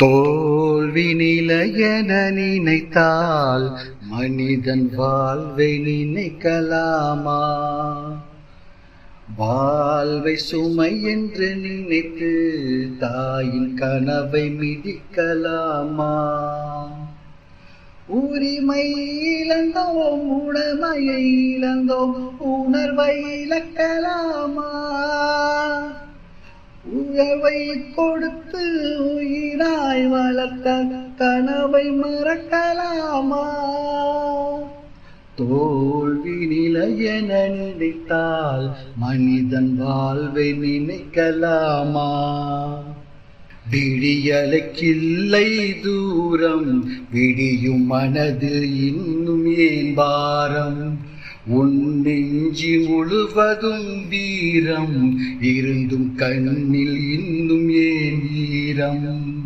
தோல்வி நிலையென நினைத்தால் மனிதன் வாழ்வை நினைக்கலாமா? வாழ்வை சுமை என்று நினைத்து தாயின் கனவை மிதிக்கலாமா? உரிமை இழந்தோம், உடமையை இழந்தோம், உணர்வை இழக்கலாமா? உயர்வை கொடுத்து உயிராய் வளர்த்த கனவை மறக்கலாமா? தோல்வி நிலையென நினைத்தால் மனிதன் வாழ்வை நினைக்கலாமா? விடியலுக்கில்லை தூரம், விடியும் மனதில் இன்னும் ஏன் பாரம்? உன் நெஞ்சி முழுவதும் வீரம் இருந்தும் கண்ணில் இன்னும் ஏன் ஈரம்?